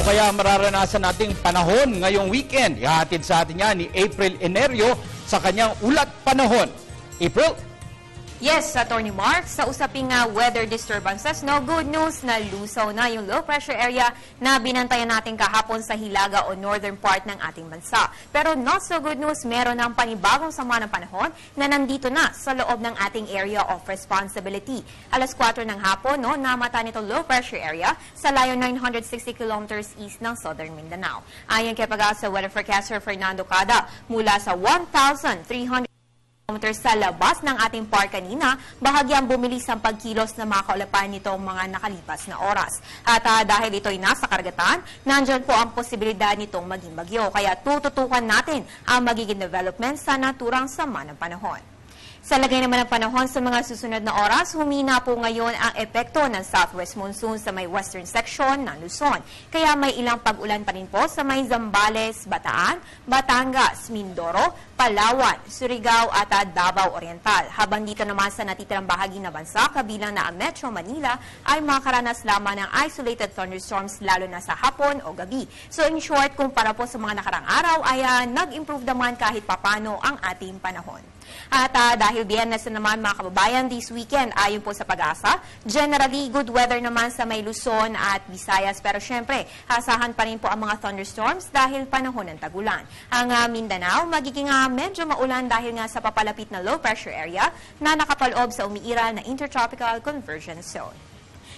kaya mararanasan nating panahon ngayong weekend? Ihatid sa atin yan ni April Enerio sa kanyang ulat panahon. April? Yes, Attorney Mark, sa usaping weather disturbances, no, good news na lusaw na yung low pressure area na binantayan natin kahapon sa Hilaga o northern part ng ating bansa. Pero not so good news, meron ng panibagong sama ng panahon na nandito na sa loob ng ating area of responsibility. Alas 4 ng hapon, no, namata nito low pressure area sa layo 960 kilometers east ng southern Mindanao. Ayon kay Pag-asa Weather Forecaster Fernando Cada, mula sa 1,300 sa labas ng ating park kanina, bahagyang bumilis ang pagkilos na makaulapan nitong mga nakalipas na oras. At dahil ito'y nasa karagatan, nandyan po ang posibilidad nitong maging bagyo. Kaya tututukan natin ang magiging development sa naturang sama ng panahon. Sa lagay naman ng panahon sa mga susunod na oras, humina po ngayon ang epekto ng southwest monsoon sa may western section ng Luzon. Kaya may ilang pag-ulan pa rin po sa may Zambales, Bataan, Batangas, Mindoro, Palawan, Surigao at Davao Oriental. Habang dito naman sa natitirang bahagi ng bansa, kabilang na ang Metro Manila, ay makaranas lamang ng isolated thunderstorms lalo na sa hapon o gabi. So in short, kumpara po sa mga nakarang araw, ay nag-improve naman kahit papano ang ating panahon. At dahil Biyernes na naman mga kababayan this weekend, ayon po sa Pag-asa, generally good weather naman sa may Luzon at Visayas. Pero syempre, asahan pa rin po ang mga thunderstorms dahil panahon ng tag-ulan. Ang Mindanao, magiging medyo maulan dahil nga sa papalapit na low pressure area na nakapaloob sa umiiral na intertropical convergence zone.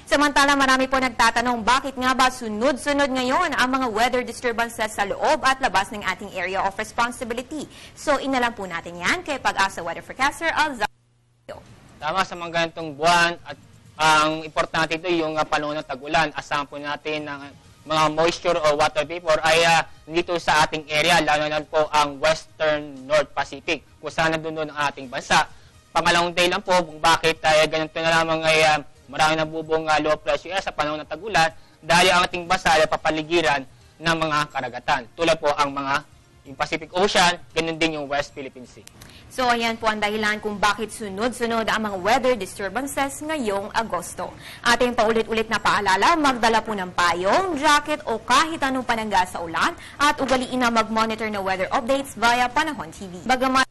Samantala, marami po nagtatanong bakit nga ba sunod-sunod ngayon ang mga weather disturbances sa loob at labas ng ating area of responsibility. So, inalam po natin yan kay Pag-asa Weather Forecaster Alzaro. Tama, sa mga ganitong buwan at ang importante ito yung panahon ng tag-ulan. Asahan po natin ng mga moisture o water vapor ay dito sa ating area, lalo na po ang Western North Pacific, kung saan nandun ang ating bansa. Pangalawang day lang po kung bakit ganito na lamang ay marami nabubong low pressure sa panahon ng tag-ulan dahil ang ating bansa ay papaligiran ng mga karagatan. Tulad po ang yung Pacific Ocean, ganun din yung West Philippine Sea. So, ayan po ang dahilan kung bakit sunod-sunod ang mga weather disturbances ngayong Agosto. Ating paulit-ulit na paalala, magdala po ng payong, jacket o kahit anong panangga sa ulan at ugaliin na mag-monitor na weather updates via Panahon TV. Bagamat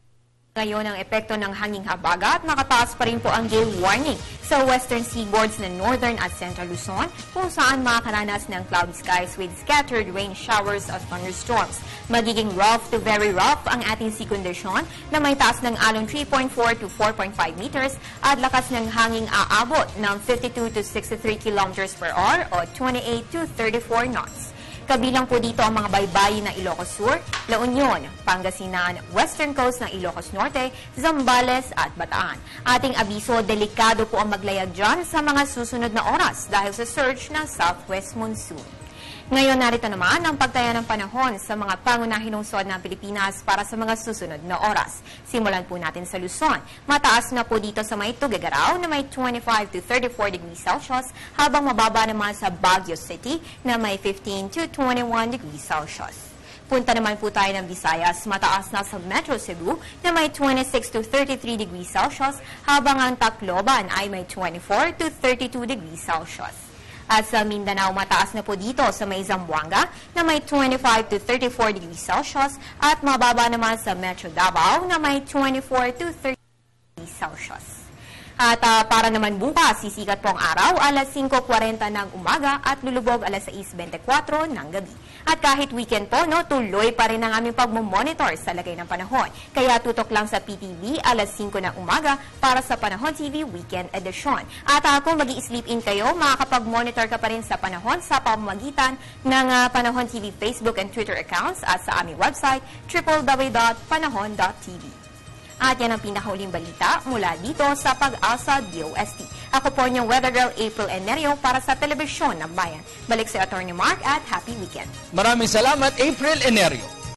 ngayon ang epekto ng hanging habagat, nakataas pa rin po ang gale warning sa western seaboards ng northern at central Luzon, kung saan makakaranas ng cloudy skies with scattered rain showers at thunderstorms. Magiging rough to very rough ang ating sea condition na may taas ng alon 3.4 to 4.5 meters at lakas ng hanging aabot ng 52 to 63 kilometers per hour o 28 to 34 knots. Kabilang po dito ang mga baybayin ng Ilocos Sur, La Union, Pangasinan, Western Coast ng Ilocos Norte, Zambales at Bataan. Ating abiso, delikado po ang maglayag dyan sa mga susunod na oras dahil sa surge ng southwest monsoon. Ngayon, narito naman ang pagtaya ng panahon sa mga pangunahing lungsod ng Pilipinas para sa mga susunod na oras. Simulan po natin sa Luzon. Mataas na po dito sa may Tuguegarao na may 25 to 34 degrees Celsius, habang mababa naman sa Baguio City na may 15 to 21 degrees Celsius. Punta naman po tayo ng Visayas, mataas na sa Metro Cebu na may 26 to 33 degrees Celsius, habang ang Tacloban ay may 24 to 32 degrees Celsius. At sa Mindanao, mataas na po dito sa may Zamboanga na may 25 to 34 degrees Celsius at mababa naman sa Metro Davao na may 24 to 30 degrees Celsius. At para naman bukas, sisikat po ang araw alas 5:40 ng umaga at lulubog alas 6:24 ng gabi. At kahit weekend po, no, tuloy pa rin ang aming pagmumonitor sa lagay ng panahon. Kaya tutok lang sa PTV alas 5 ng umaga para sa Panahon TV Weekend Edition. At kung mag-i-sleep in kayo, makakapag-monitor ka pa rin sa panahon sa pamamagitan ng Panahon TV Facebook and Twitter accounts at sa aming website www.panahon.tv. At yan ang pinakahuling balita mula dito sa Pag-asa DOST. Ako po niyong Weather Girl April Enerio para sa Telebisyon ng Bayan. Balik sa Attorney Mark at happy weekend. Maraming salamat, April Enerio.